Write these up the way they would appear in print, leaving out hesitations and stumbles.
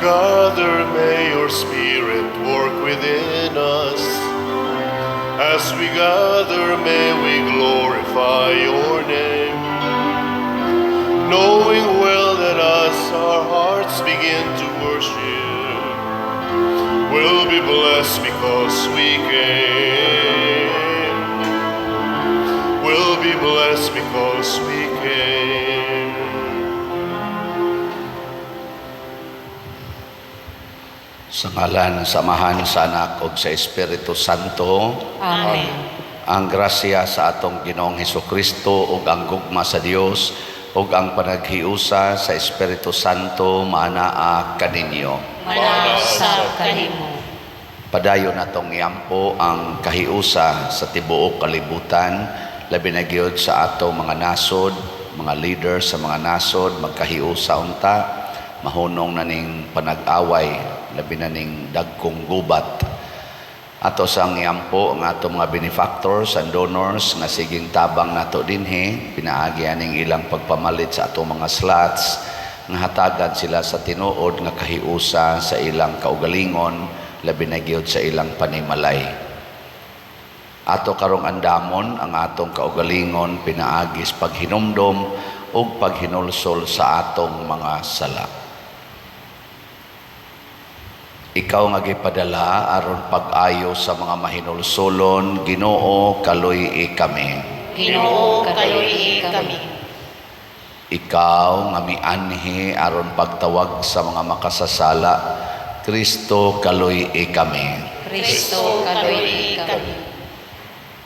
gather, may your Spirit work within us. As we gather, may we glorify your name, knowing well that as our hearts begin to worship, we'll be blessed because we came. We'll be blessed because we came. Sa ngalan, samahan sa Anak ug sa Espiritu Santo. Amen. Ang grasya sa atong Ginoong Hesukristo ug ang gugma sa Dios ug ang panaghiusa sa Espiritu Santo maanaa kaninyo. Manaw sa kanimo. Padayon natong iampo ang kahiusa sa tibuok kalibutan, labi na gyud sa atong mga nasod, mga leaders sa mga nasod magkahiusa unta, mahunong na ning panag-away, labi na ning dagkong gubat. Ato sang iampo ang atong mga benefactors and donors nga siging tabang nato dinhi, pinaagi aning ilang pagpamalit sa atong mga slots nga hatagan sila sa tinuod nga kahiusa sa ilang kaugalingon, labi na gyud sa ilang panimalay. Ato karong andamon ang atong kaugalingon pinaagis paghinumdom ug paghinulsol sa atong mga sala. Ikaw nga gipadala aron pag-ayo sa mga mahinulsolon, Ginoo kaluy kami. Ginoo kaluy kami. Ikaw nga mianhi aron pagtawag sa mga makasasala, Kristo kaluy kami. Kristo kaluy kami.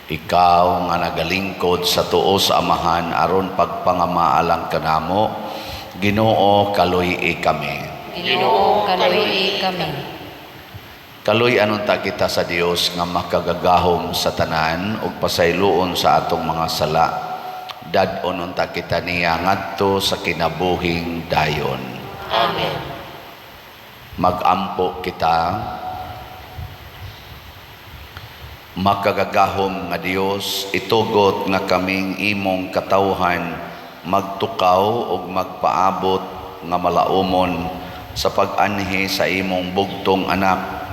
Ikaw nga nagalingkod sa tuo sa Amahan aron pagpangamaalang kanamo, Ginoo kaluy kami. Ginoo kaluy kami. Kaluy anunta kita sa Dios nga makagagahom sa tanan ug pasayloon sa atong mga sala. Dad-on unta kita niya ngadto sa kinabuhing dayon. Amen. Magampo kita. Makagagahom nga Dios, itugot nga kaming imong katawhan magtukaw ug magpaabot nga malaumon sa pag-anhi sa imong bugtong anak.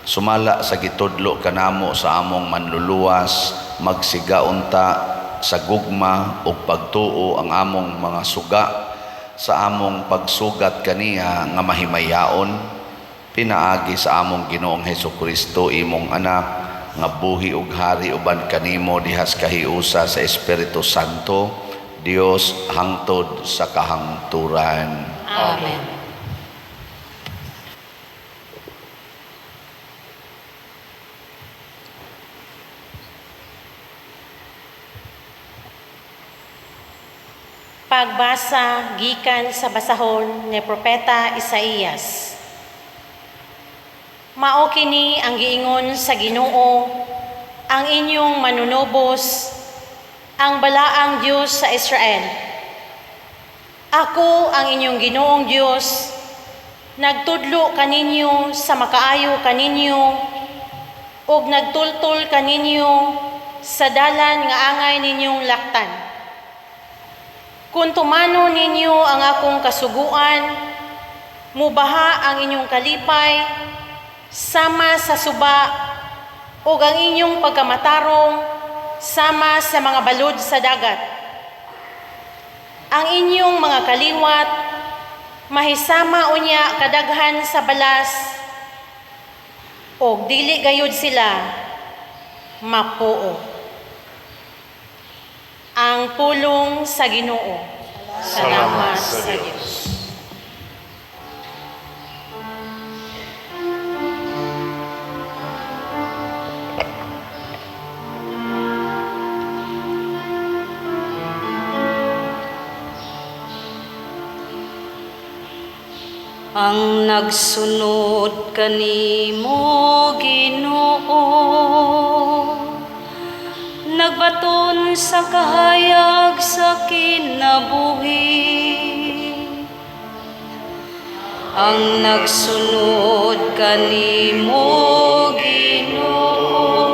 Sumala sa gitudlo kanamo sa among manluluwas, magsigaunta sa gugma ug pagtuo ang among mga suga sa among pagsugat kaniya nga mahimayaon, pinaagi sa among Ginoong Hesukristo imong anak nga buhi ug hari uban kanimo dihas kahiusa sa Espiritu Santo, Dios hangtod sa kahangturan. Amen. Pagbasa gikan sa basahon ni Propeta Isaías. Mao kini ang giingon sa Ginoo, ang inyong manunubos, ang balaang Dios sa Israel. Ako ang inyong Ginoong Dios, nagtudlo kaninyo sa makaayo kaninyo, ug nagtultol kaninyo sa dalan nga angay ninyong laktan. Kung tumano ninyo ang akong kasuguan, mubaha ang inyong kalipay, sama sa suba, o ang inyong pagkamatarong, sama sa mga balod sa dagat. Ang inyong mga kaliwat, mahisama unya kadaghan sa balas, o dili gayud sila, mapuo. Ang pulong sa Ginoo. Salamat sa Diyos. Ang nagsunod kanimo, Ginoo, nagbaton sa kahayag sa kinabuhi. Ang nagsunod kanimo, Ginoo,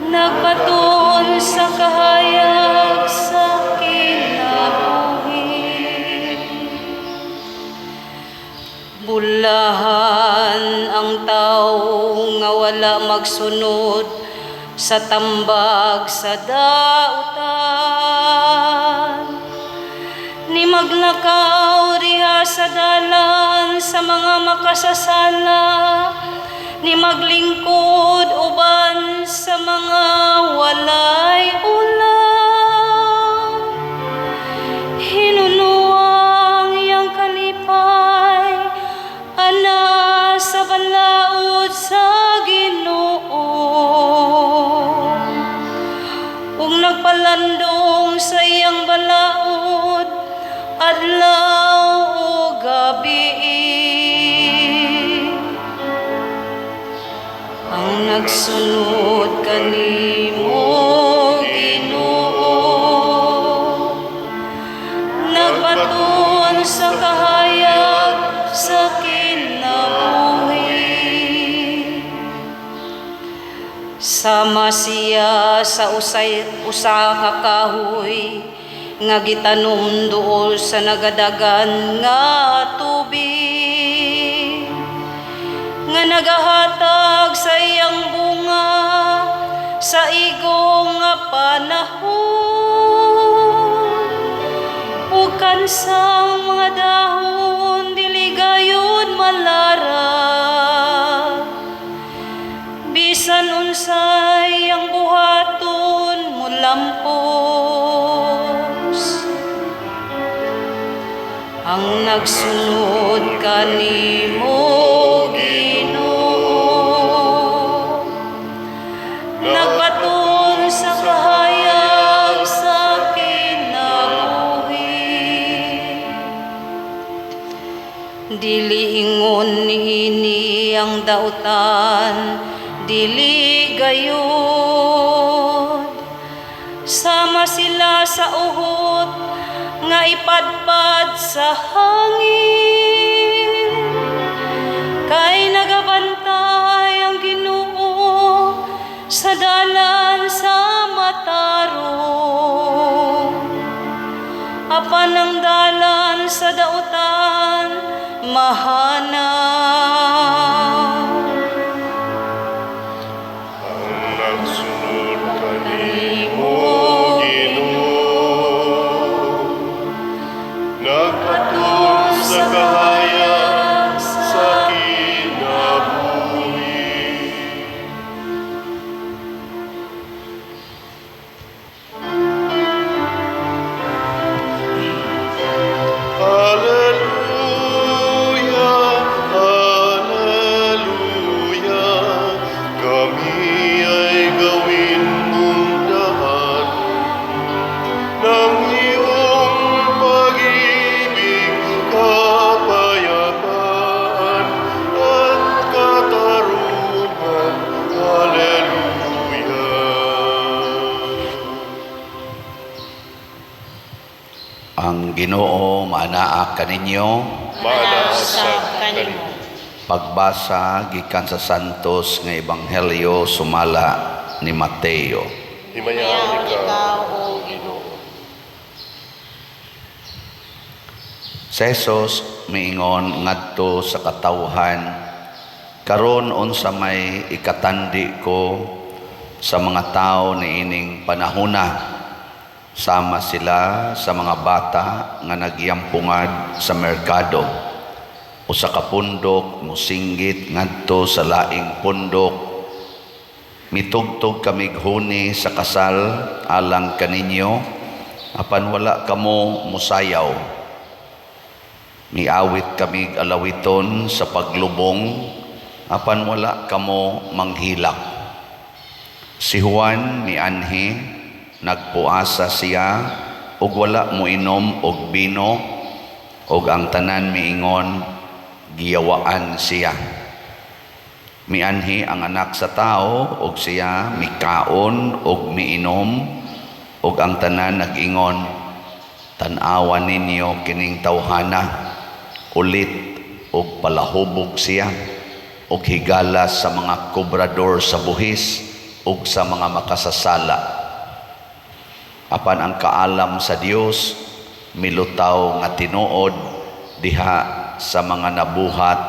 nagbaton sa kahayag sa kinabuhi. Bulahan ang tao nga wala magsunod sa tambag sa dautan. Ni maglakaw diha sa dalan sa mga makasasala, ni maglingkod uban sa mga walay ulam. Hinunuang iyang kalipay, ana sa balaod sa Ginoo. Ug nagpalandong sa iyang balaod, adlaw o gabi. Ang nagsunod kanimo, Ginoo, nagbaton sa kahayag sa kinabuhi. Sama siya sa usa ka kahoy nga gitanom duol sa nagadagan nga tubig, nga nagahatag sa iyang bunga sa igong nga panahon. Ug kansang mga dahon dili gayud malara, bisan unsay ang buhaton mulampos. Ang nagsunod kanimo, Ginoo, nagbaton sa kahayag sa kinabuhi. Dili ingon niini ang dautan, dili gayud. Sama sila sa uhot nga ipadpad sa hangin, kay nagabantay ang Ginoo sa dalan sa matarong. Apan ang dalan sa dautan mahanaw. Ang nagsunod kanimo, Ginoo, nagpaton sa kahayag sa kinabuhi. Hallelujah, hallelujah, kami ay gawin mong daan ng iyong pag-ibig, kapayapaan at katarungan. Hallelujah. Ang Ginoo maanaa kaninyo. Manasag kanimo. Pagbasa gikan sa Santos nga Ebanghelyo sumala ni Mateo. Himayaw ikaw, O Ginoo. Si Jesus miingon ngadto sa katawhan, karon unsa may ikatandi ko sa mga tao niining panahona. Sama sila sa mga bata nga nagyampungad sa merkado. Usa ka pundok musinggit ngadto sa laing pundok. Mitugtog kamig huni sa kasal alang kaninyo, apan wala kamo musayaw. Miawit kamig alawiton sa paglubong, apan wala kamo manghilak. Si Juan mianhi, nagpuasa siya, ug wala mo inom og bino, ug ang tanan miingon, giyawaan siya. Mianhi ang anak sa tao, ug siya mikaon ug miinom, ug ang tanan nag-ingon, tan-awan ninyo kining tawhana, ulit ug palahubog siya, ug higala sa mga kobrador sa buhis, ug sa mga makasasala. Apan ang kaalam sa Dios milutaw nga tinuod diha sa mga nabuhat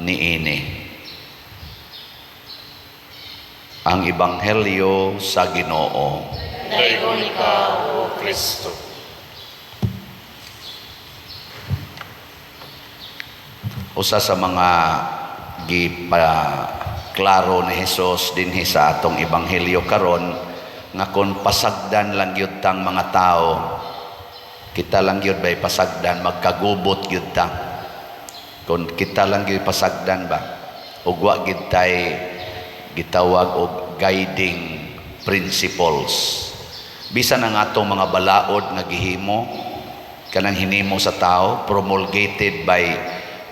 niini. Ang Ebanghelyo sa Ginoo. Dayon ikaw, O Kristo. Usa sa mga gipaklaro ni Hesus dinhi sa atong Ebanghelyo karon nga kung pasagdan lang yun tang mga tao, kita lang yun ba'y pasagdan, magkagubot yun ta. Kung kita lang yun pasagdan ba, ugwa gid tay gitawag og guiding principles. Bisan ang atong mga balaod nga gihimo, kanang hinimo sa tao, promulgated by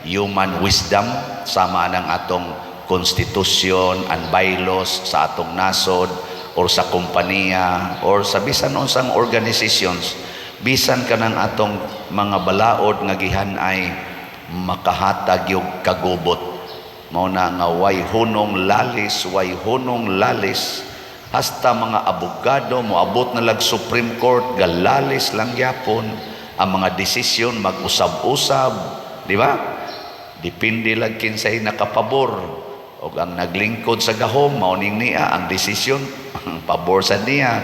human wisdom, sama ng atong konstitusyon and bylaws sa atong nasod or sa kompanya or sa bisan unsang organizations, bisan kanang atong mga balaod nga gihan-ay makahatag yung kagubot. Mao na nga way hunong lalis, hasta mga abogado moabot na lag Supreme Court, galalis lang yapon ang mga desisyon, mag-usab-usab, di ba? Depende lang kinsay nakapabor o ang naglingkod sa gahom, mauning niya ang desisyon, ang pabor sa niya.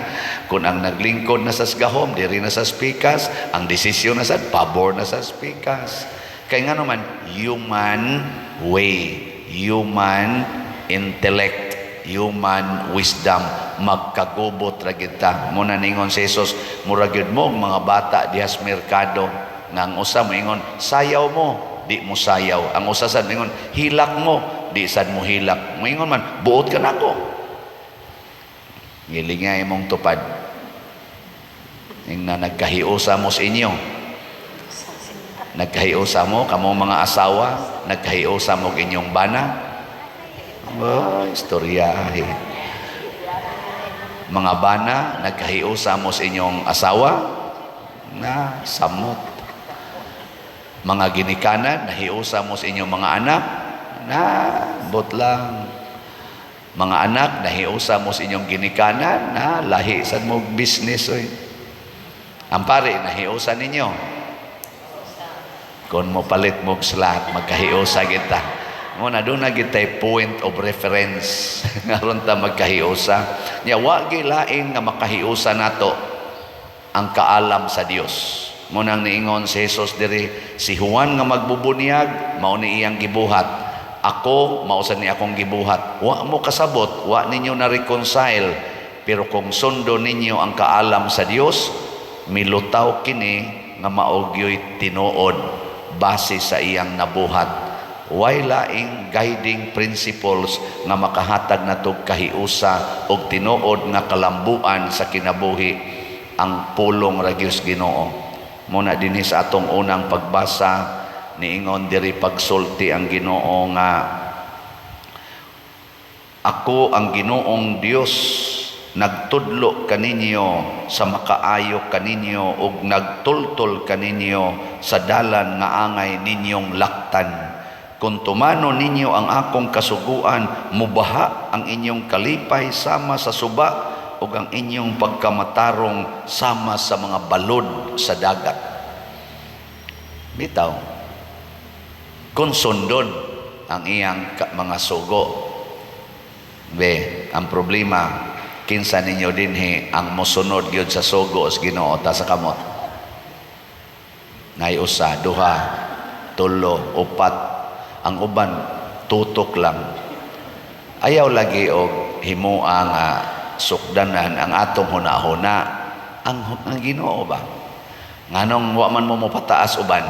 Kung ang naglingkod na sa gahom, diri na sa spikas, ang desisyon na sa pabor na sa spikas. Kaya nga naman, human way, human intellect, human wisdom, magkagubot ra kita. Muna ningon si Jesus, mura gyud mo mga bata dihas merkado, nga ang usa moingon sayaw mo, di mo sayaw. Ang usa sad moingon hilak mo, di sad mo hilak. Moingon man buot ka nako. Ngilingay mong tupad. Ning na nagkahiusa mo sa inyo. Nagkahiusa mo kamo mga asawa, nagkahiusa mo inyong bana. Istoryahe. Mga bana, nagkahiusa mo sa inyong asawa, na samot. Mga ginikanan, nahiusa mo sa inyong mga anak, na botlang. Mga anak, nahiusa mo sa inyong ginikanan, na lahi sa mo business. Oy. Ang pare, nahiusa ninyo. Kung mo palit mo sa lahat, magkahiusa kita. Muna doon na kita'y point of reference nga ron ta magkahiusa. Nya wa gilain nga makahiusa nato ang kaalam sa Dios. Muna niingon si Jesus diri, si Juan nga magbubunyag mao ni iyang gibuhat. Ako mao sa ni akong gibuhat. Wa mo kasabot, wa ninyo na reconcile. Pero kung sundo ninyo ang kaalam sa Dios, milutaw kini nga maogyoy tinuod base sa iyang nabuhat. Way laing guiding principles nga makahatag nato kahiusa og tinuod nga kalambuan sa kinabuhi ang pulong ra Dios Ginoo. Muna dinhi sa atong unang pagbasa niingon diri pagsulti ang Ginoo nga ako ang Ginoong Dios nagtudlo kaninyo sa makaayo kaninyo ug nagtultol kaninyo sa dalan nga angay ninyong laktan. Kung tumano ninyo ang akong kasuguan, mubaha ang inyong kalipay sama sa suba ug ang inyong pagkamatarong sama sa mga balod sa dagat. Bitaw, kung sundon ang iyang mga sugo, ang problema kinsa ninyo dinhi ang mosunod gyud sa sugo sa Ginoo ta sa kamot. Nay usa, duha, tulo, upat. Ang uban tutok lang. Ayaw lagi og himua nga sukdanan ang atong hunahuna ang Ginoo ba. Nganong wa man mo pataas uban.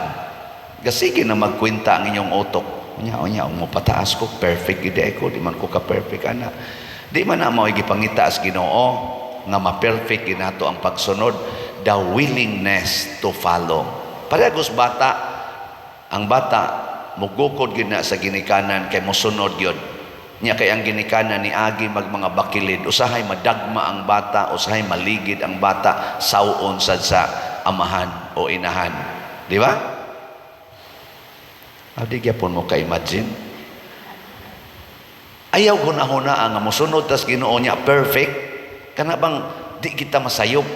Gasige na magkwenta ang inyong utok. Unya mo pataas ko perfect gid ko, di man ko ka perfect ana. Di man na mao gipangita as Ginoo nga ma-perfect ginato ang pagsunod, the willingness to follow. Parehas bata, ang bata mugukod gid na sa ginikanan kay mosunod gyud. Nya kay ang ginikanan ni agi mga bakilid, usahay madagma ang bata, usahay maligid ang bata sawon sad sa amahan o inahan. Di ba? Adi gyapon mo ka-imagine. Ayaw hunahuna ang mosunod tas Ginoo niya perfect. Kana bang di kita masayop,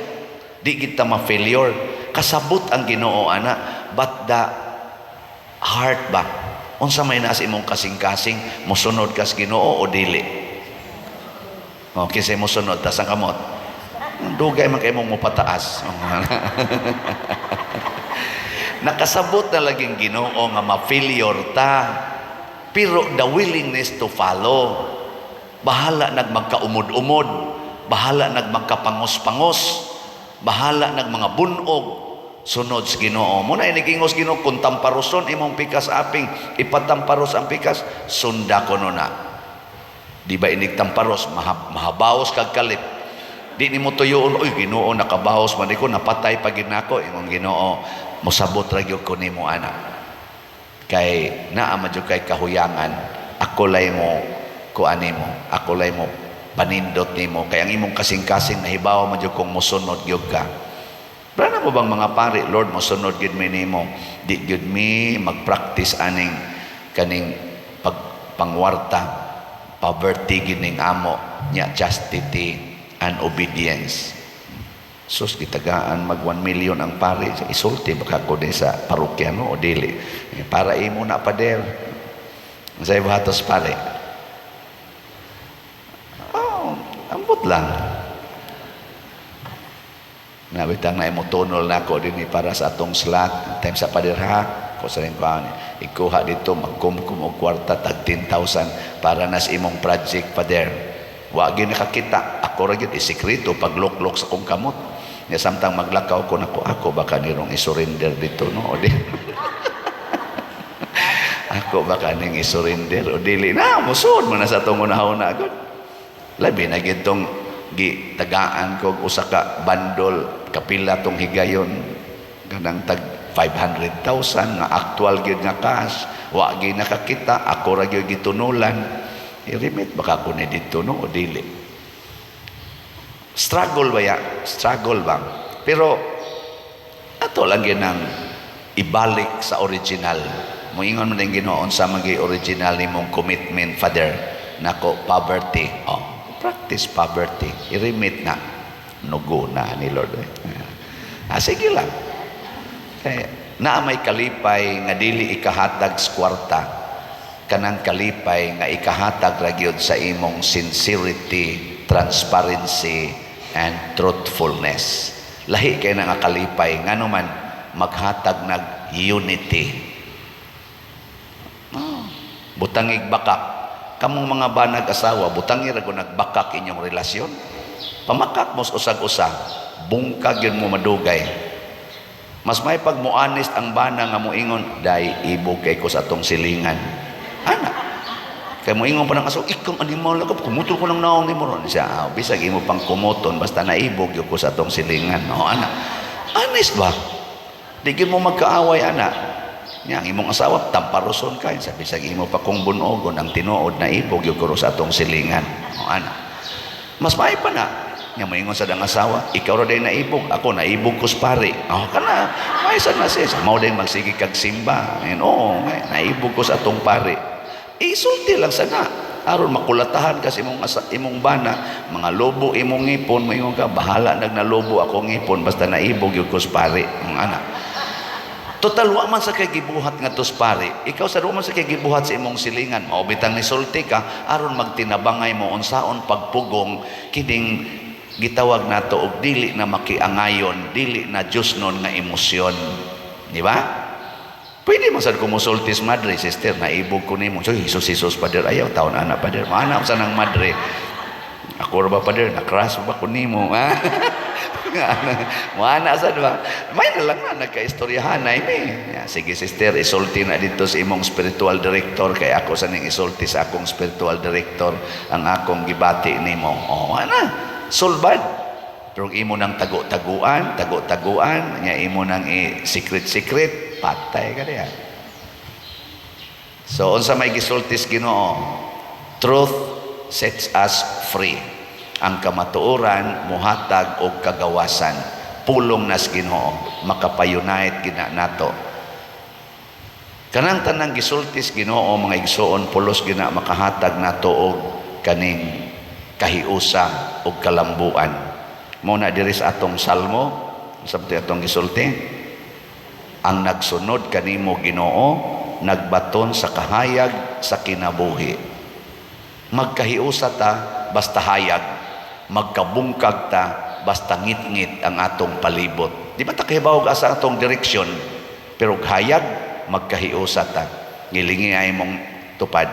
di kita ma-failure. Kasabot ang Ginoo ana, but the Heart ba? Unsa may naa sa imong kasing-kasing, mosunod kas Ginoo o dili? Okay, say mosunod, tas ang kamot. Dugay man kay mong mupataas. Nakasabot na laging Ginoo nga ma-failure ta. Pero the willingness to follow, bahala nagmagkaumod-umod, bahala nagmagkapangos-pangos, bahala nagmanga bunog, sunod sa Ginoo. Muna inigingos Ginoo kung tamparoson imong pikas aping ipatamparos ang pikas, sunda ko na. Di ba inig tamparos, mahabaos kag kalit. Di ni mo tuyoon, uy Ginoo nakabaos man ko, napatay pa gid nako imong Ginoo. Mosabot ra gyud ko nimo ana. Kay naa man jud kay kahuyangan, ako lay mo kuan nimo, ako lay mo panindot nimo, kay ang imong kasing-kasing nahibaw man jud kung mosunod gyud ka. Plano mo bang mga pari, Lord, mosunod gyud mi nimo, di gyud mi magpractice aning kaning pangwarta, poverty gining amo nya, chastity and obedience. Sus, gitagaan mag 1 million ang pari, isulti baka ko din sa parokya no o dili, para imo na pader sa ibahatos pare. Ambot lang. Nabitang na imo tunol na ko din para sa atong slot time sa paderha ko sa rin ko ikuha dito magkumkum og kwarta tag 10,000 para nas imong project pader. Wa gyud nakakita, ako ra gyud isikreto pagloklok sa kong kamot. Nya samtang maglakaw ko nako, ako baka nirong isurrender dito no o di. Ako baka ning isurrender o dili na musud man sa atong una-una agad. Labi na gitong gitagaan ko usa ka bandol kapila tong higayon kanang tag 500,000 nga actual gyud nga cash, wa gyud nakakita, ako ra gyud gitunulan. I-remit baka ko ni dito no o dili. Struggle ba ya? Struggle bang? Pero ato lang yun ang ibalik sa original. Moingon mo din Ginoon sa magi original ni mong commitment, Father, nako poverty. Oh, practice poverty. I-remit na. Nugo na ni Lord. Sige lang. Na may kalipay nga dili ikahatag sa kwarta. Kanang kalipay nga ikahatag ra gyud sa imong sincerity, transparency, and truthfulness. Lahi kay nga kalipay ngano man maghatag nag unity. Butangig bakak kamong mga banag asawa, butangir ra gyud nagbakak inyong relasyon. Pamakak mo usag-usag, bungkag yun mo madugay. Mas may pag mo honest ang bana nga mo ingon, dai ibog kay ko sa atong silingan. Ana kay mo ingon pa ng aso, ikong animal ako, kumutol ko ng naong ni mo ron siya. Bisag imo pang kumuton, basta naibog yun ko sa atong silingan. No, ana, honest ba? Di mo magkaaway, ana. Yang imong asawa, tamparoson ka. Sabi sa imo pa kong bunogon, ang tinuod na ibog yun ko sa atong silingan. No, ana. Mas may pa na. Nga mo ingon sa dang asawa, ikaw ro day naibog, ako naibog ko sa pari. Oh, kana, may sad na siya. Mao din magsige kag simba. Oo, naibog ko sa atong pari. Isulti lang sana aron makulatahan kasi imong bana mga lobo imong ngipon mo ingon ka bahala nagnalobo ako ngipon basta naibog yung kuspari ang anak total wa man sa kay gibuhat nga tuspari ikaw sa man sa kay gibuhat sa imong silingan mao bitang ni sulti ka aron magtinabangay mo unsaon pagpugong kining gitawag nato og dili na makiangayon dili na Diosnon nga emosyon di ba? Pwede masad ko musultis madre, sister, naibog ko nimo. So, Isus, pader, ayaw, taon anak, pader. Maanap sa nang madre. Ako ba, pader, nakras ba ko nimo? Maana sa ba? May na lang na, nagka-istoryahan na ini. Sige, sister, isulti na dito sa imong spiritual director. Kaya ako sa ning isulti sa akong spiritual director ang akong gibati nimo. O, ana, sulbad. Pero imo nang tago-taguan, nya imo nang secret, patay ka diyan. So, unsa may gisultis Ginoo? Truth sets us free. Ang kamatuoran muhatag og kagawasan. Pulong nas Ginoo, makapayunite gina nato. Kanang tanang gisultis Ginoo mga igsoon pulos gina makahatag nato og kaning kahiusa og kalambuan. Muna diri sa atong salmo, sabti atong gisulti, ang nagsunod kanimo Ginoo nagbaton sa kahayag sa kinabuhi. Magkahiusa ta basta hayag, magkabungkag ta basta ngit-ngit ang atong palibot. Di ba ta kahibawog asa atong direksyon, pero hayag magkahiusa ta. Gilingi ay mong tupad.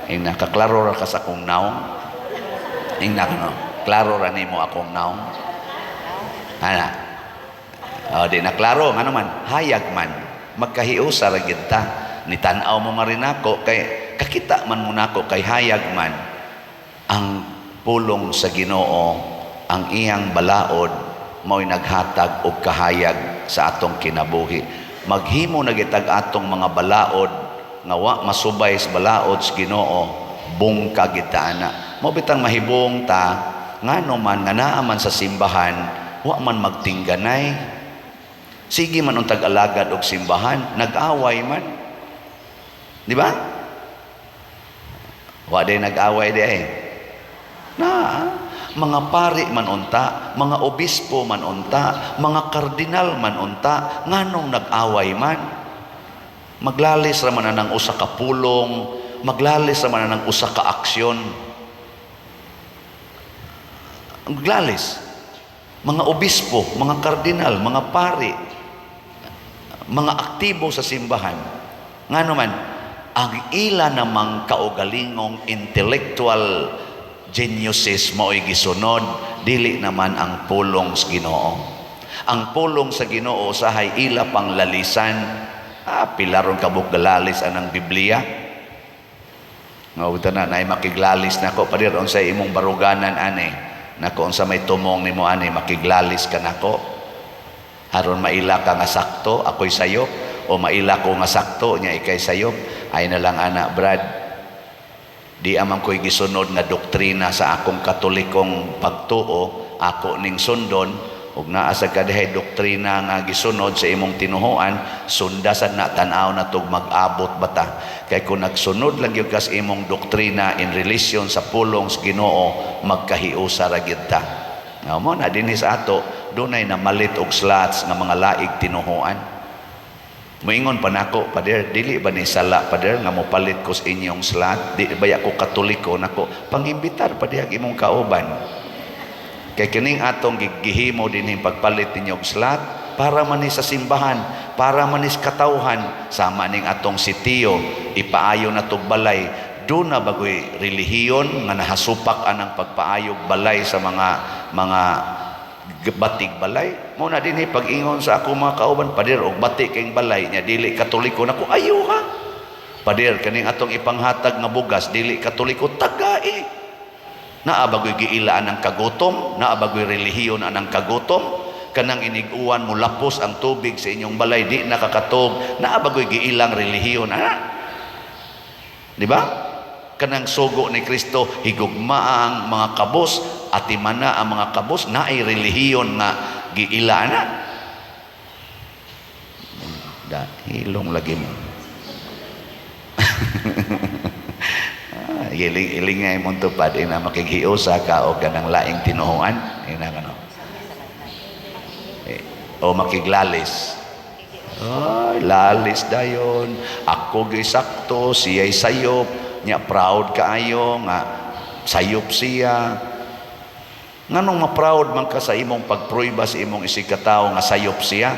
Ay nakaklaro ra ka sa akong naong. Ay klaro ra nimo akong naong. Ana. O di naklaro nga naman, hayag man magkahiusa ra gid ta. Nitanaw mo nga rin ako kay kakita man mo nako kay hayag man ang pulong sa Ginoo, ang iyang balaod mao'y naghatag og kahayag sa atong kinabuhi. Maghimo na gitag atong mga balaod nga wa masubay sa balaod sa Ginoo, bungka kita ana. Mo bitang mahibong ta ngano man nga naa man sa simbahan, wa man magtingganay. Sige man untag alagad og simbahan, nag-away man. Di ba? Wa day nag-away day. Na mga pari man unta, mga obispo man unta, mga kardinal man unta, nganong nag-away man. Maglalis ra man ng usa ka pulong, maglalis ra man ng usa ka aksyon. Maglalis. Mga obispo, mga kardinal, mga pari, mga aktibo sa simbahan. Ngano man, ang ila namang kaugalingong intellectual geniuses mo'y gisunod, dili naman ang pulong sa Ginoo. Ang pulong sa Ginoo sahay ila pang lalisan. Pilaron kabuk galalis anang Biblia. Ngawta na ay makiglalis nako padir unsay imong baruganan ani. Nako unsa may tumong nimo ani makiglalis ka nako. Aron maila ka nga sakto ako'y sayop, o maila ko nga sakto nya ikay sayop. Ay na lang ana Brad, di amang ko'y gisunod nga doktrina sa akong katolikong pagtuo, ako ning sundon, ug naa sa kadahay doktrina nga gisunod sa imong tinuhoan, sundasan na tanaw na tug mag-abot bata. Kay kung nagsunod lang gyud kas imong doktrina in relation sa pulong sa Ginoo, magkahiusa ra gyud ta. Mo na dinhi sa ato, dunay namalit og slots nga mga laig tinuhoan. Moingon pa nako, pader, dili ba ni sala, pader, nga mopalit ko sa inyong slot? Di ba ako katoliko nako? Pangimbitar pa diha imong kauban. Kay kining atong gihimo din yung pagpalit ninyong slot, para manis sa simbahan, para manis katawhan, sama ning atong sitiyo, ipaayo na tog balay. Doon na bagoy relihiyon nga nahasupak anang pagpaayog balay sa mga batik balay. Mo na dinhi pag-ingon sa ako mga kauban, pader og batik kayong balay nya dili katoliko nako, ayo ha. Pader kaning atong ipanghatag nga bugas dili katoliko, tagai. Naa bagoy giilaan ang kagutom, naa bagoy relihiyon anang kagutom, kanang iniguan mo lapos ang tubig sa inyong balay di nakakatog, naa bagoy giilang relihiyon ana. Di ba? Kanang sugo ni Kristo higugma ang mga kabos, atimana ang mga kabos, naay relihiyon nga giila na. Hilong lagi mo. Ilingay mo tupad ina makighiusa ka o kanang laing tinuhuan ina kano. O makiglalis. Ay, lalis dayon. Ako gisakto, siya'y sayop. Nya proud kaayo nga sayop siya. Nganong ma-proud man ka sa imong pagpruiba sa imong isigkatawo nga sayop siya?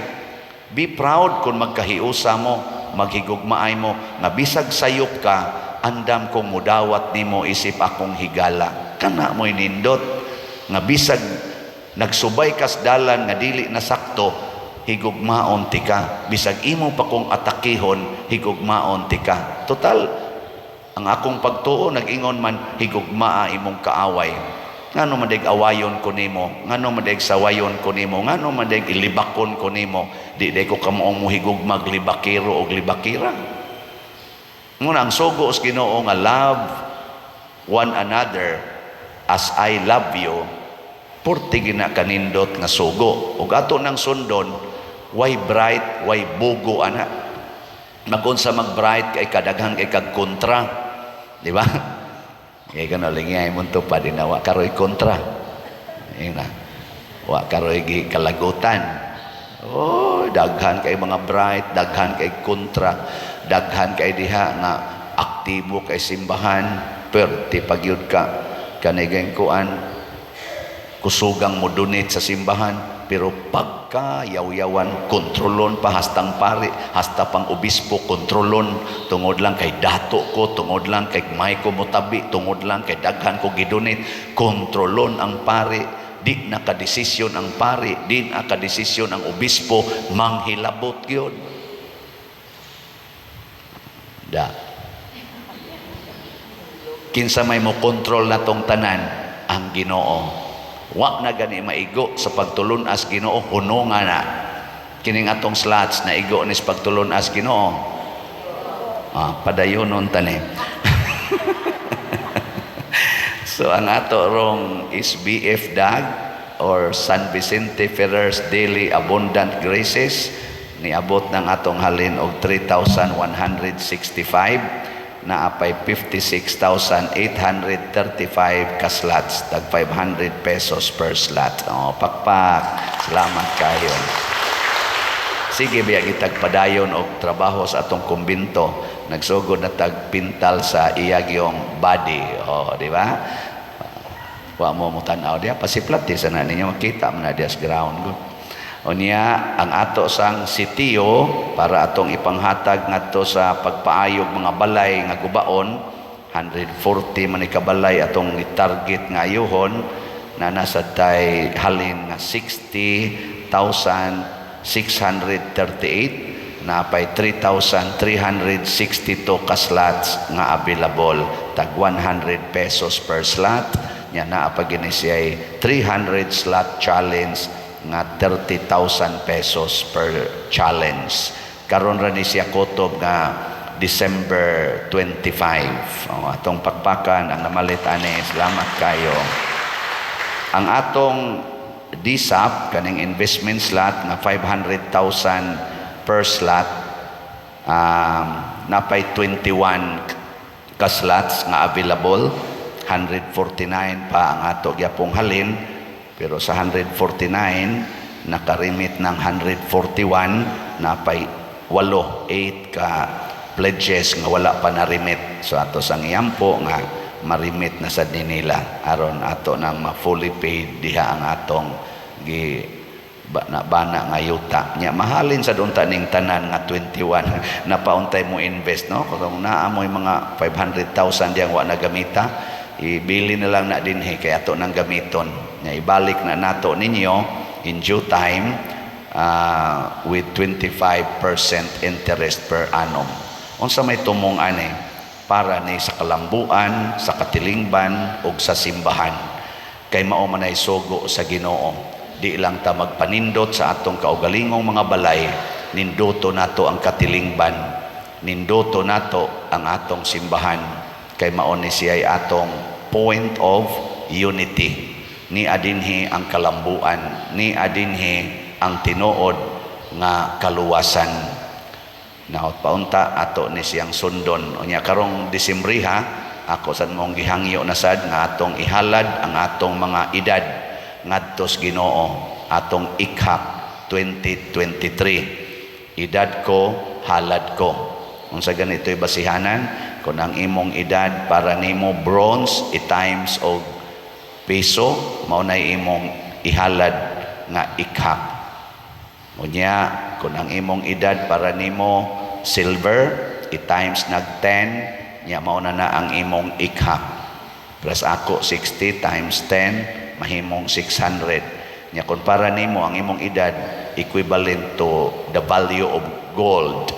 Be proud kung magkahiusa mo, maghigugmaay mo nga bisag sayop ka, andam kong mudawat nimo isip akong higala. Kana mo'y nindot nga bisag nagsubay kas dalan nga dili nasakto, higugmaon ti ka. Bisag imo pa kong atakihon, higugmaon ti ka. Total ang akong pagtuo nag-ingon man higugmaa imong kaaway. Ngano man dayeg awayon ko nimo, ngano man dayeg sawayon ko nimo, ngano man dayeg ilibakon ko nimo, di day ko kamoong muhigugmag libakiro og libakira. Nguna ang sugo sa Ginoo nga love one another as I love you, porti gina kanindot nga sugo. Ug ato nang sundon, why bright, why bugo ana. Magun sa mag-bright kay kadaghan kay kag kontra. Di ba? Kaya ka nalingay mo ito pa din na wa karoy kontra. Wa karoy kalagutan. Oh, daghan kay mga bright, daghan kay kontra. daghan kay diha nga aktibo kay simbahan, perti pagyud ka kanigay kuan kusugang mo donate sa simbahan, pero pagka yaw-yawan kontrolon pa hastang pari, hasta pang obispo kontrolon, tungod lang kay dato ko, tungod lang kay may ko mutabi, tungod lang kay daghan ko gidonate, kontrolon ang pari, di nakadesisyon ang pari, di nakadesisyon ang obispo, manghilabot yun. Kinsa may mo kontrol na tong tanan, ang Ginoo. Wa na gani maigo sa pagtulunas Ginoo, hunongan na kining atong slots na igo ni sa pagtulunas Ginoo. Padayonon tani. So ang ato rong is BF DAG or San Vicente Ferrer's Daily Abundant Graces, niabot ng atong halin og 3,165 na apay 56,835 ka slots, tag 500 pesos per slot. Pakpak, salamat kayo. Sige biya gitag padayon og trabaho sa atong kumbinto, nagsugod na tag pintal sa iyagyong body, di ba? Wa mo tanaw diya, pasiplati sa na ninyo makita man na diya sa ground. Unya ang ato sang sitiyo para atong ipanghatag ngadto sa pagpaayog mga balay nga gubaon, 140 man ka balay atong i-target nga ayuhon, na nasa tay halin nga 60,638, na pay 3,362 ka slots nga available, tag 100 pesos per slot. Nya naa pa gini siya 300 slot challenge nga 30,000 pesos per challenge. Karon ra ni siya kutob nga December 25. Atong pakpakan ang namalit ani. Salamat kayo. Ang atong DSAP kaning investment slot nga 500,000 per slot, napay 21 ka slots nga available, 149 pa ang ato gyapong halin. Pero sa 149, nakarimit ng 141, napay 8 ka pledges nga wala pa narimit. So ato sang iyampo nga marimit na sa nila. Aron ato nang ma-fully paid diha ang atong bana nga yuta. Nya mahalin sa doon taning tanan nga 21 na pauntay mo invest, no? Kung naamoy mga 500,000 diyang wa nagamita, ibili na lang na dinhi kay ato nang gamiton. Nga ibalik na nato ninyo in due time with 25% interest per annum. Unsa may tumong ani para ni sa kalambuan, sa katilingban ug sa simbahan. Kay mao man ay sugo sa Ginoo. Di lang ta magpanindot sa atong kaugalingong mga balay, nindoto nato ang katilingban, nindoto nato ang atong simbahan. Kay mao ni siya atong point of unity. Ni adinhi ang kalambuan, ni adinhi ang tinuod nga kaluwasan. Naot paunta ato ni siyang sundon. Unya karong Disembriha, ako sad mong gihangyo na sad nga atong ihalad ang atong mga edad ngadto sa Ginoo, atong ikhap 2023. Edad ko, halad ko. Unsa ganito'y basihanan? Kung ang imong edad para nimo bronze, i-times og peso, mao na imong ihalad nga ikhap. Unya, kung ang imong edad para nimo silver, i-times nag 10, nya mao na ang imong ikhap. Plus ako 60 times 10, mahimong 600. Nya kung para nimo ang imong edad equivalent to the value of gold,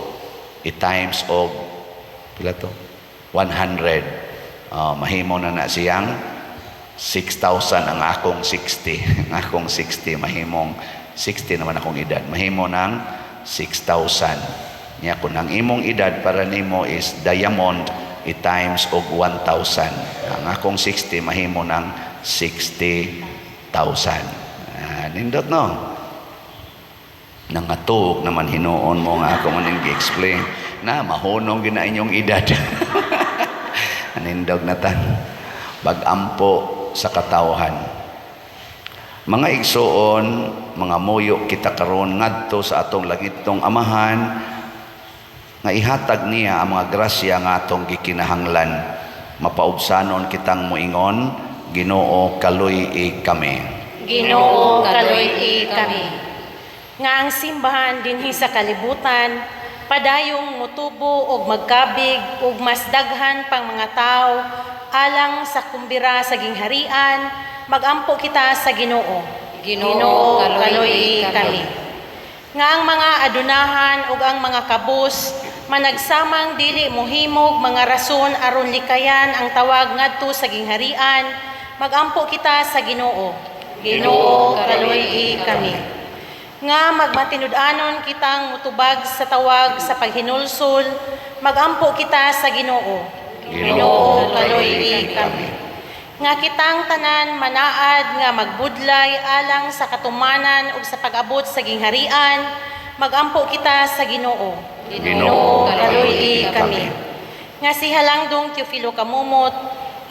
i-times og pila to? 100. Mahimo na siyang 6,000 ang akong 60. Ang akong 60, mahimong 60 naman akong edad. Mahimo ng 6,000. Nya kung ang imong edad para nimo is diamond, i-times og 1,000. Ang akong 60, mahimo ng 60,000. Nindot no? Nangatug naman hinuon mo nga ako maning gi-explain na mahunong gina inyong edad. Nindog na tan. Bagampo sa katawhan. Mga igsoon, mga muyo kita karon ngadto sa atong langitong amahan, nga ihatag niya ang mga grasya nga atong gikinahanglan. Mapaubsanon kitang muingon, Ginoo kaluy kami. Ginoo kaluy kami. Nga ang simbahan dinhi sa kalibutan padayong mutubo og magkabig ug mas daghan pang mga tao alang sa kumbira sa gingharian, magampo kita sa Ginoo. Ginoo kaluy kami. Nga ang mga adunahan ug ang mga kabus managsamang dili mohimog mga rason aron likayan ang tawag ngadto sa gingharian, magampo kita sa Ginoo. Ginoo kaluy kami. Nga magmatinud-anon kitang mutubag sa tawag sa paghinulsol, magampo kita sa Ginoo. Ginoo kaluy kami. Nga kitang tanan manaad nga magbudlay alang sa katumanan ug sa pag-abot sa gingharian, magampo kita sa Ginoo. Ginoo kaluy kami. Nga si Halangdong Teofilo Kamumot,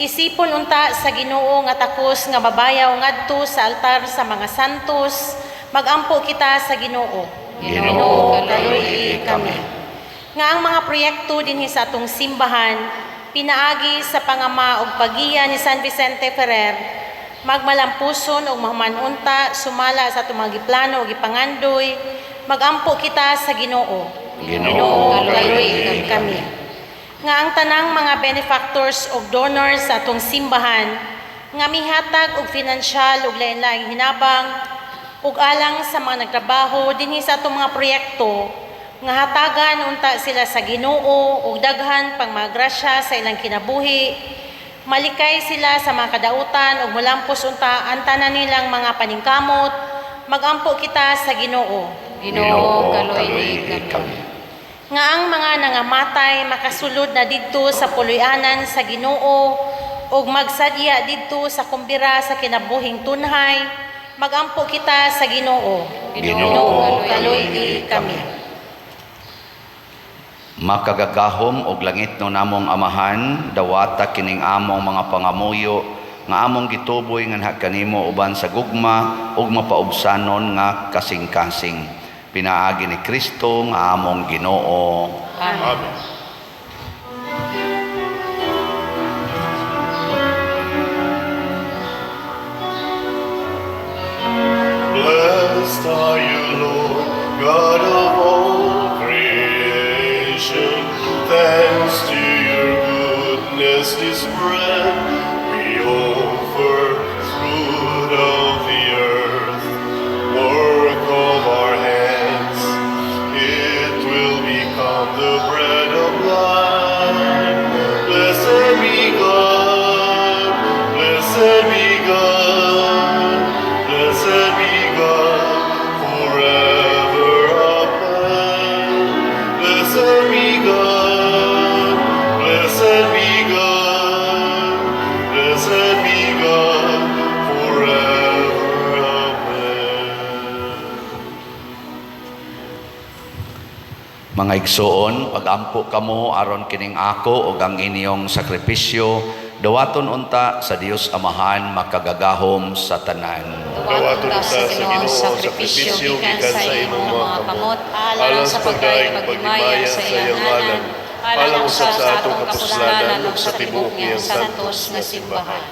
isipon unta sa Ginoo nga takos nga babayaw ngadto sa altar sa mga santos, magampo kita sa Ginoo. Ginoo kaluy kami. Nga ang mga proyekto dinhi sa atong simbahan pinaagi sa pangama ug pagiya ni San Vicente Ferrer, magmalampuson ug mahumanunta sumala sa atong mga giplano ug gipangandoy, magampo kita sa Ginoo. Ginoo kaluy kami. Nga ang tanang mga benefactors ug donors sa atong simbahan nga mihatag og pinansyal ug lain-laing hinabang ug alang sa mga nagtrabaho dinhi sa atong mga proyekto, nga hatagan unta sila sa Ginoo ug daghan pang mga grasya sa ilang kinabuhi, malikay sila sa mga kadautan ug mulampos unta ang tanan nilang mga paningkamot, magampo kita sa Ginoo. Ginoo kaluy kami. Nga ang mga nangamatay makasulod na didto sa puloy-anan sa Ginoo ug magsadya didto sa kumbira sa kinabuhing tunhay, magampo kita sa Ginoo. Ginoo kaluy kami. Makagagahom og langit no namong amahan, dawata kining among mga pangamuyo nga among gituboy nga kanimo uban sa gugma ug mapaubsanon nga kasing-kasing. Pinaagi ni Kristo nga among Ginoo. Amen. Blessed are you, Lord, God of all creation. Thanks to your goodness, this bread we offer, fruit of the earth, work of our hands. It will become the bread of life. Blessed be God, blessed be God, blessed be God forever. Amen. Blessed be God, blessed be God, blessed be God forever. Amen. Mga igsoon, pagampo kamo aron kining ako ug ang inyong sakripisyo, dawaton unta sa Dios Amahan makagagahom sa tanan. Dawaton ta sa Ginoo sakripisyo gikan sa imong mga kamot, alang sa pagdaig paghimaya sa iyang ngalan, alang usab sa atong kapuslanan ug sa tibuok niyang santos nga simbahan.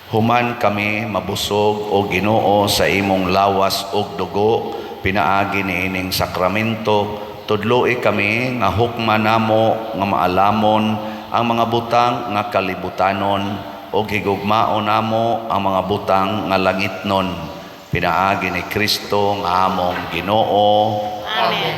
Human kami mabusog o Ginoo sa imong lawas ug dugo, pinaagi niining sakramento, tudloi kami nga hukma namo nga maalamon ang mga butang nga kalibutanon o higugmaon namo ang mga butang nga langitnon. Pinaagi ni Kristo nga among Ginoo. Amen.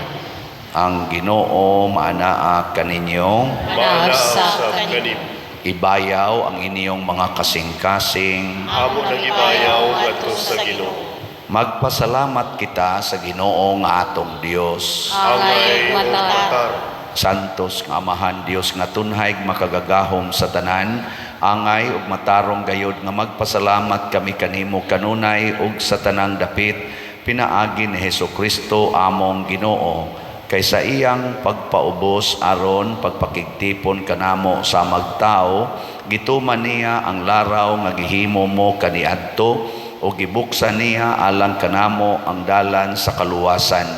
Ang Ginoo maanaa kaninyo. Maanasa kanim, Ibayaw ang inyong mga kasing-kasing. amo nang ibayaw ngadto sa Ginoo. Magpasalamat kita sa Ginoo nga atong Dios. Angay matar, Santos nga Amahan Dios nga tunhay makagagahom sa tanan, angay ug matarong gayod nga magpasalamat kami kanimo kanunay ug sa tanang dapit pinaagi ni Hesukristo among Ginoo kaysa iyang pagpaubos aron pagpakigtipon kanamo sa magtao, gituman niya ang laraw nga gihimo mo kaniadto o gibuksan niya alang kanamo ang dalan sa kaluwasan.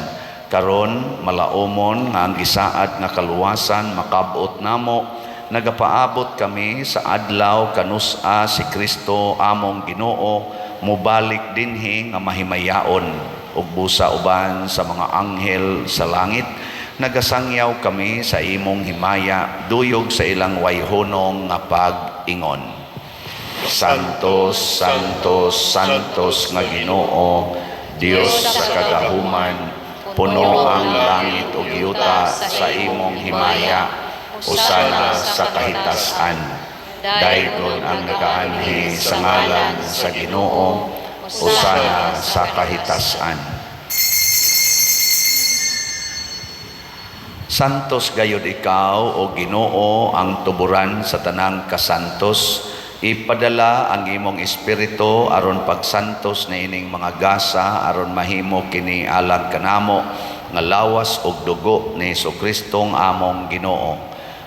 Karon malaumon nga ang gisaad nga kaluwasan makabot namo, nagapaabot kami sa adlaw kanusa si Kristo among Ginoo mubalik dinhi nga mahimayaon ug busa uban sa mga anghel sa langit. Nagasangyaw kami sa imong himaya duyog sa ilang wayhonong nga pag-ingon. Santos, Santos, Santos nga Ginoo, Dios sa kagahuman, puno ang langit ug yuta sa imong himaya, usana sa kahitasan. Daygon ang nagaanhi sa ngalan sa Ginoo, usana sa kahitasan. Santos gayud ikaw o Ginoo ang tuburan sa tanang kasantos. Ipadala ang imong espiritu aron pagsantos na ining mga gasa aron mahimo kini alang kanamo nga lawas ug dugo ni Jesucristong among Ginoo.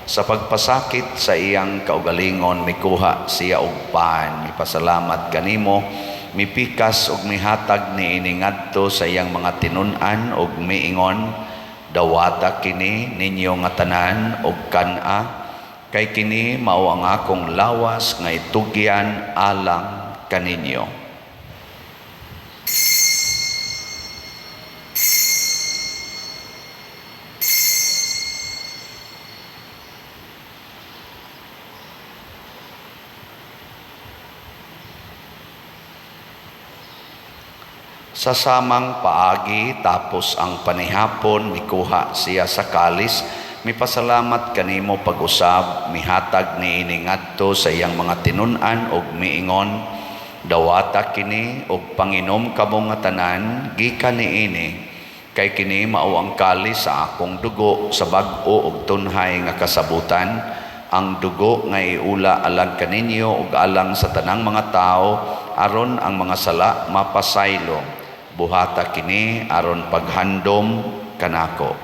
Sa pagpasakit sa iyang kaugalingon mikuha siya og pan, mipasalamat kanimo, mipikas ug mihatag ni ini ngadto sa iyang mga tinun-an ug miingon, dawata kini ninyo nga tanan ug kan-a, kay kini mao ang akong lawas nga itugyan alang kaninyo. Sa samang paagi tapos ang panihapon mikuha siya sa kalis, mipasalamat kanimo pag-usab, mihatag ni ini ngadto sa iyang mga tinun-an ug miingon, dawata kini ug panginom kamo nga tanan gikan niini, kay kini mao ang kalis sa akong dugo sa bag-o ug tunhay nga kasabutan, ang dugo nga iula alang kaninyo ug alang sa tanang mga tao aron ang mga sala mapasaylo. Buhata kini aron paghandom kanako.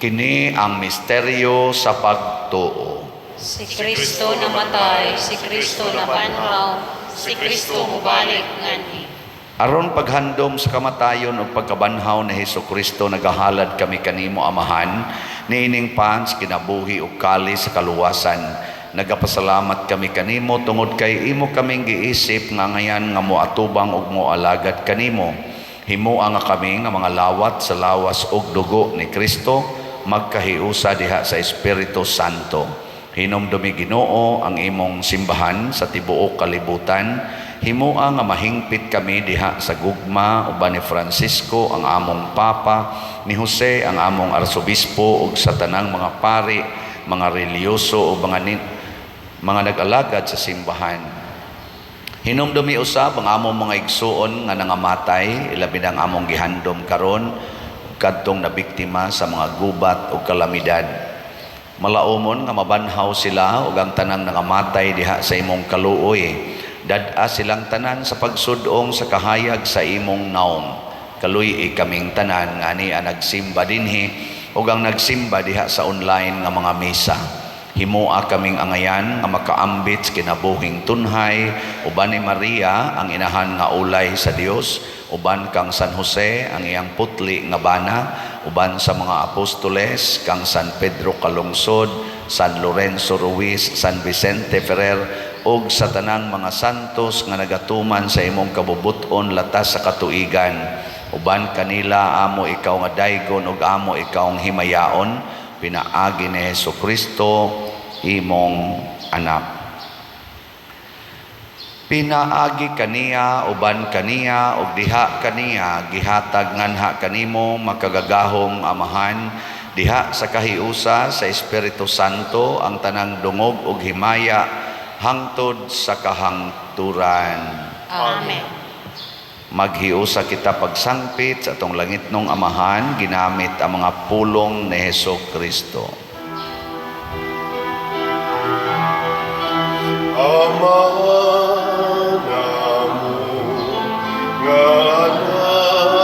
Kini ang misteryo sa pagtuo. Si Kristo namatay, si Kristo nabanhaw, si Kristo mubalik nganhi. Aron paghandom sa kamatayon ug pagkabanhaw ni Hesukristo nagahalad kami kanimo Amahan, niining pans kinabuhi ug kalis sa kaluwasan. Nagapasalamat kami kanimo tungod kay imo kaming giisip nga ngayan nga moatubang ug moalagad kanimo. Himua nga kami nga mga lawat sa lawas ug dugo ni Kristo magkahiusa diha sa Espiritu Santo. Hinumdumi Ginoo ang imong simbahan sa tibuok kalibutan. Himua nga mahingpit kami diha sa gugma uban ni Francisco ang among Papa, ni Jose ang among Arsobispo ug sa tanang mga pari, mga reliyoso o mga nag-alagad sa simbahan. Hinumdumi usab ang among mga igsuon nga nangamatay, ilabi ang among gihandom karon kadtong nabiktima sa mga gubat o kalamidad. Malaumon nga mabanhaw sila ug ang tanang nangamatay diha sa imong kaluoy. Dad-a silang tanan sa pagsudong sa kahayag sa imong naong. Kaluy kaming tanan nga ni nagsimba dinhi ug ang nagsimba diha sa online nga mga misa. Himua kaming angayan nga makaambit kinabuhing tunhay uban ni Maria ang inahan nga ulay sa Dios, uban kang San Jose ang iyang putli nga bana, uban sa mga apostoles kang San Pedro Calungsod, San Lorenzo Ruiz, San Vicente Ferrer ug sa tanang mga santos nga nagatuman sa imong kabubuton latas sa katuigan. Uban kanila amo ikaw nga daygon ug amo ikaw ang himayaon, pinaagi ni Hesukristo imong anak. Pinaagi kaniya uban kaniya ug diha kaniya gihatag nganha kanimo makagagahong Amahan, diha sa kahiusa sa Espiritu Santo ang tanang dungog ug himaya hangtod sa kahangturan. Amen. Maghiusa kita pagsangpit sa atong langitnong Amahan ginamit ang mga pulong ni Hesukristo. Amahan namu nga anak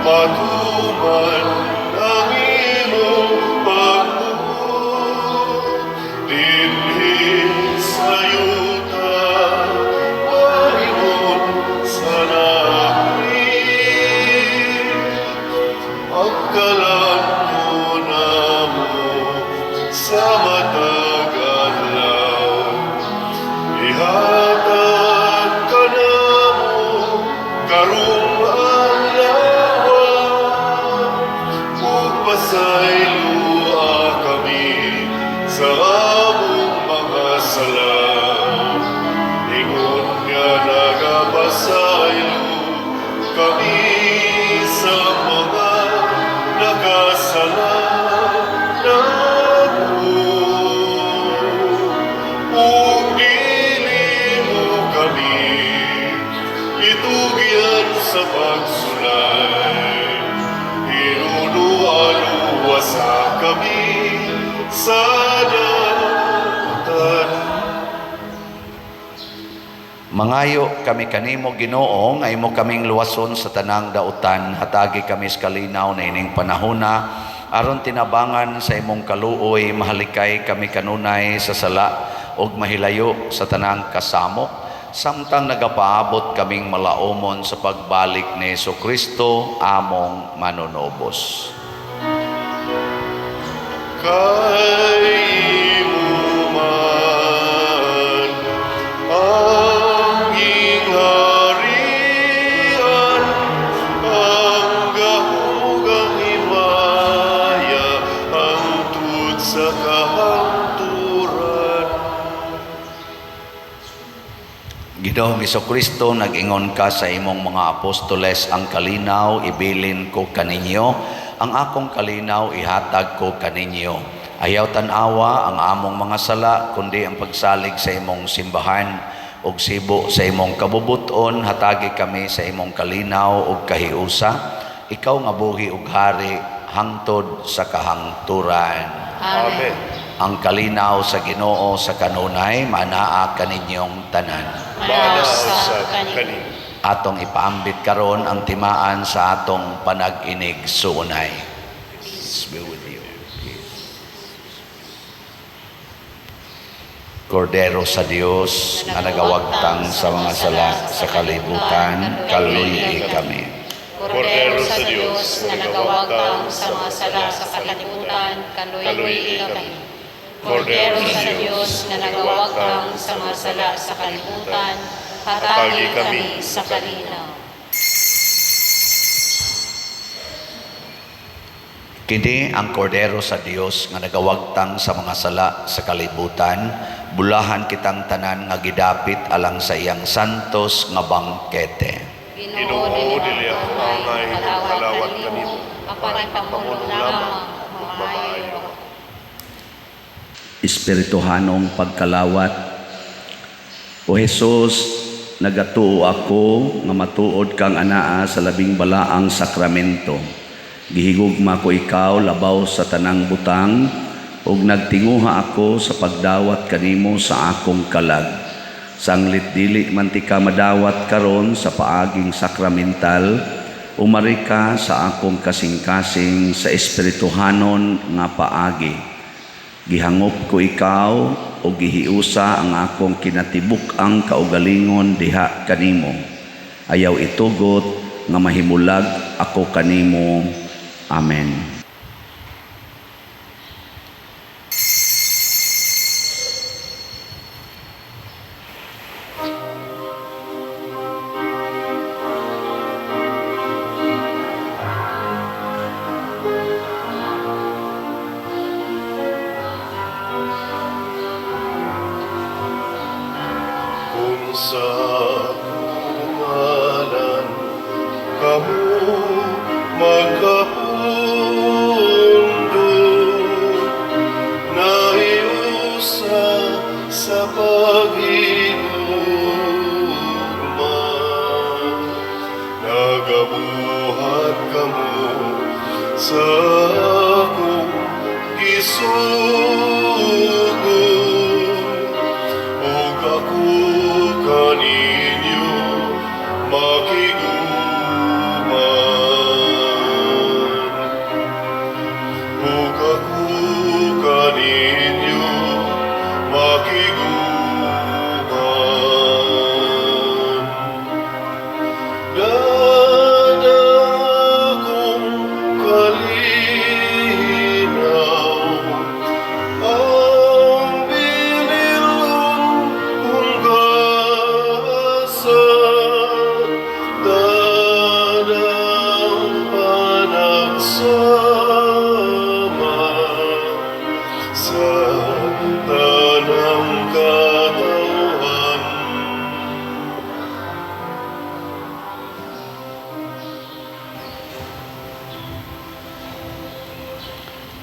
patuman ang imong pagbuot. Dinhi sa yuta, malimon sa langit. Pagkalan ko na mo sa matag adlaw, ihatag ka na mo karong adlaw. Ug pasaylua kami sa among mga sala, ingon nga nagapasaylo kami sa mga nakasala namo. Ug dili mo kami itugyan sa pagsulay, inunualuwasa kami sa damutan. Mangayo kami kanimo Ginoo nga imo kaming luwason sa tanang dautan, hatagi kami sa kalinaw na ining panahona aron tinabangan sa imong kaluoy, mahalikay kami kanunay sa sala ug mahilayo sa tanang kasamo, samtang nagapaabot kaming malaumon sa pagbalik ni Jesucristo among manunobos. Kay imo man ang gingharian, ang gahugang himaya, hangtod sa kahangturan. Ginoong Jesucristo, nag-ingon ka sa imong mga apostoles, ang kalinaw ibilin ko kaninyo, ang akong kalinaw ihatag ko kaninyo. Ayaw tanawa ang among mga sala, kundi ang pagsalig sa imong simbahan ug sibo sa imong kabubuton, hatagi kami sa imong kalinaw ug kahiusa. Ikaw nga buhi ug hari hangtod sa kahangturan. Amen. Ang kalinaw sa Ginoo sa kanunay manaa kaninyong tanan. Manaw sa kanin. Atong ipaambit karon ang timaan sa atong panag-inig suunay. Peace be with you. Kordero sa Dios nga nagawagtang sa mga sala sa kalibutan, kaluyi kami. Kordero sa Diyos na nagawagtang sa mga sala sa kalibutan, kaluy kami. Kordero sa Diyos na nagawagtang sa mga sala sa kalibutan, hatagi kami sa kalinaw. Kini ang kordero sa Dios nga nagawagtang sa mga sala sa kalibutan, bulahan kitang tanan nga gidapit alang sa iyang santos nga bangkete. Ginoo dili ako angay kalawat kanimo, apan pamuno lamang maayo. Espirituhanong pagkalawat. O Jesus, nagatuo ako nga matuod kang anaa sa labing balaang sakramento. Gihigugma ko ikaw labaw sa tanang butang ug nagtinguha ako sa pagdawat kanimo sa akong kalag. Sanglit dili man ti ka madawat karon sa paaging sakramental, umari ka sa akong kasing-kasing sa espirituhanon nga paagi. Gihangop ko ikaw o gihiusa ang akong kinatibuk-ang kaugalingon diha kanimo. Ayaw itugot nga mahimulag ako kanimo. Amen. Kung sa ngalan kamo magkahundog, naiusa sa pag-iugma, nagabuhat kamo sa akong gisugod, ug ako kaninyo makiguma.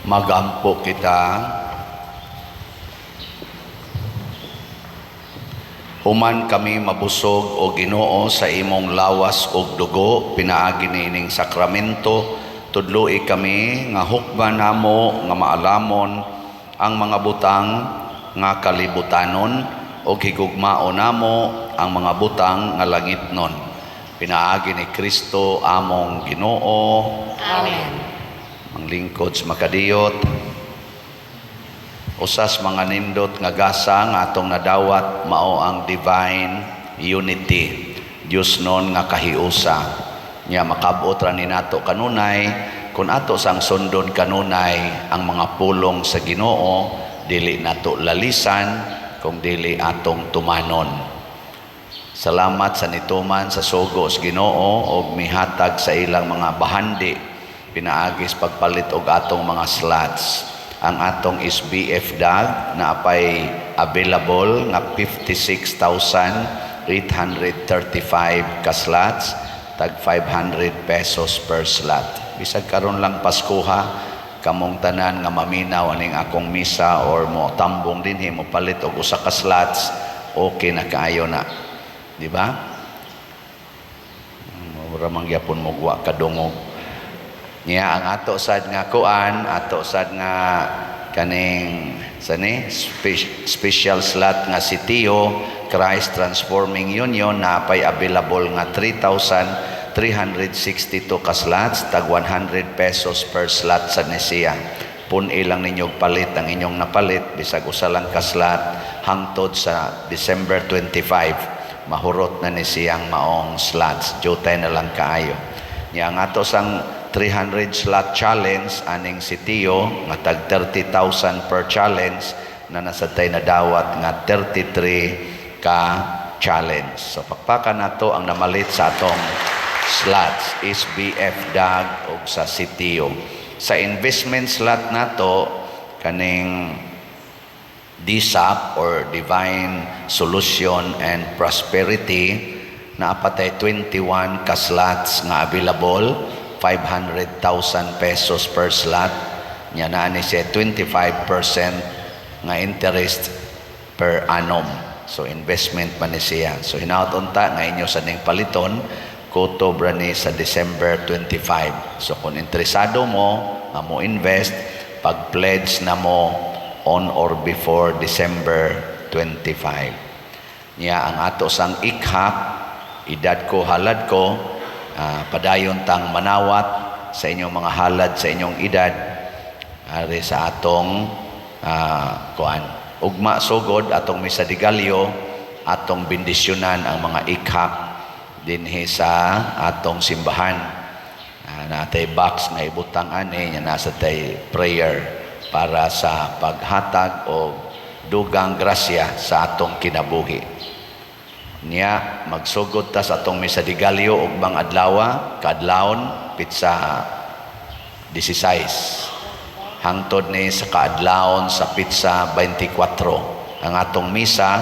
Magampo kita. Human kami mabusog o Ginoo sa imong lawas ug dugo, pinaagi niining sakramento, tudloi kami nga hukman namo nga maalamon ang mga butang nga kalibutanon o higugmao namo ang mga butang nga langitnon. Pinaagi ni Kristo among Ginoo. Amen. Ang lingkod sa makadiyot. Usas mga nindot nga gasa nga atong nadawat mao ang divine unity. Dios non nga kahiusa. Nya makabot ra ni nato kanunay kun ato sang sundon kanunay ang mga pulong sa Ginoo, dili nato lalisan kung dili atong tumanon. Salamat sa nituman sa sugo sa Ginoo og mihatag sa ilang mga bahandi pinaagis pagpalit og atong mga slots. Ang atong SBF DAG na apay available nga 56,835 ka slots, tag 500 pesos per slot. Bisag karon lang Pasko ha, kamong tanan nga maminaw aning akong misa or mo tambong dinhi mo palit og usa ka slots, okay na kaayo na. Di ba? Mura man gyapon mo wa kadungog. Niya ang ato sad nga kuan, ato sad nga kaning special slot nga sitio Christ Transforming Union na pay available nga 3,362 ka slots, tag 100 pesos per slot sa nesiya. Pun ilang ninyong palit ang inyong napalit bisag usa lang ka slot hangtod sa December 25. Mahurot na ni siyang maong slots, jutay na lang kaayo. Niya ang ato sang 300 slot challenge aning sitio nga tag 30,000 per challenge na nasatay na dawat nga 33 ka challenge. So pakpakan nato ang namalit sa atong slots SBF DAG ug sa sitio. Sa investment slot nato kaning DSAP or Divine Solution and Prosperity na apatay 21 ka slots nga available, 500,000 pesos per slot. Nya na ni siya 25% nga interest per annum. So investment pa ni siya. So hinaut unta nga inyo sa ning paliton kutobra ni sa December 25. So kung interesado mo nga mo invest, pag-pledge na mo on or before December 25. Nya ang ato sang ikhak, edad ko halad ko, padayon tang manawat sa inyong mga halad sa inyong edad ari sa atong kuan ugma sugod atong misa de Gallo, atong bendisyonan ang mga ikhak dinhi sa atong simbahan. Natay box nga ibutang ani nya nasa tay prayer para sa paghatag og dugang grasya sa atong kinabuhi. Niya magsugod ta sa atong misa de Gallo ug bang adlaw kaadlawon pitsa 16 hangtod ni sa kaadlawon sa pitsa 24. Ang atong misa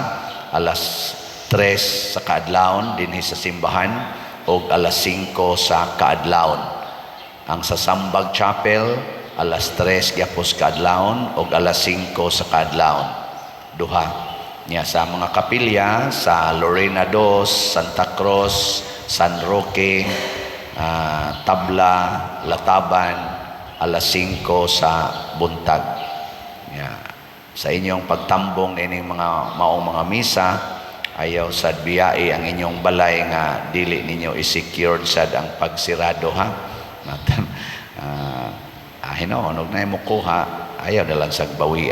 alas 3 sa kaadlawon dinhi sa simbahan ug alas 5 sa kaadlawon. Ang sa Sambag Chapel alas 3 gyapos kaadlawon ug alas 5 sa kaadlawon. Duha niya sa mga kapilya sa Lorena II, Santa Cruz, San Roque, Tabla, Lataban, alas 5 sa buntag. Yeah. Sa inyong pagtambong na ining mga maong mga misa, ayaw sad biyai ang inyong balay nga dili ninyo i-secured sad ang pagsirado ha. Hinoon na mo kuha, ayaw na lang sa bawi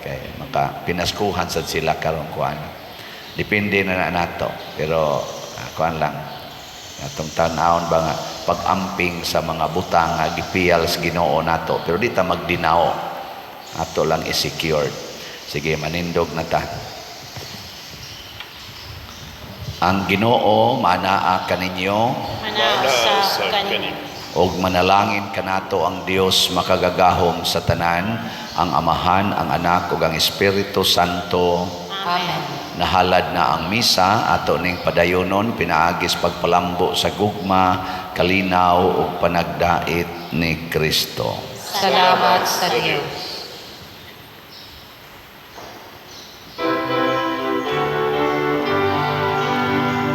kay maka pinaskuhan sad sila karon kuan. Depende na nato pero kuan lang atong tan-awon ba nga pag-amping sa mga butang nga gipiyal sa Ginoo nato pero di ta magdinao ato lang i-secured. Sige manindog na ta. Ang Ginoo manaa kaninyo Manaa sa kaninyo og manalangin kanato ang Dios makagagahom sa tanan, ang Amahan, ang Anak ug ang Espiritu Santo. Amen. Nahalad na ang misa ato ning padayonon pinaagis pagpalambo sa gugma, kalinaw ug panagdait ni Kristo. Salamat sa Diyos.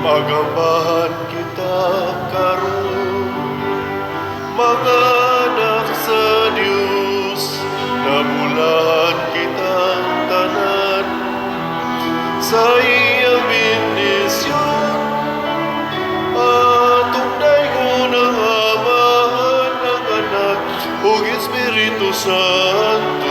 Magambahan kita karon, mga anak sa Diyos, nabulahan kitang tanan sa iyang bendisyon. Atong dayon ang Ama, ang Anak, ug Espiritu Santo.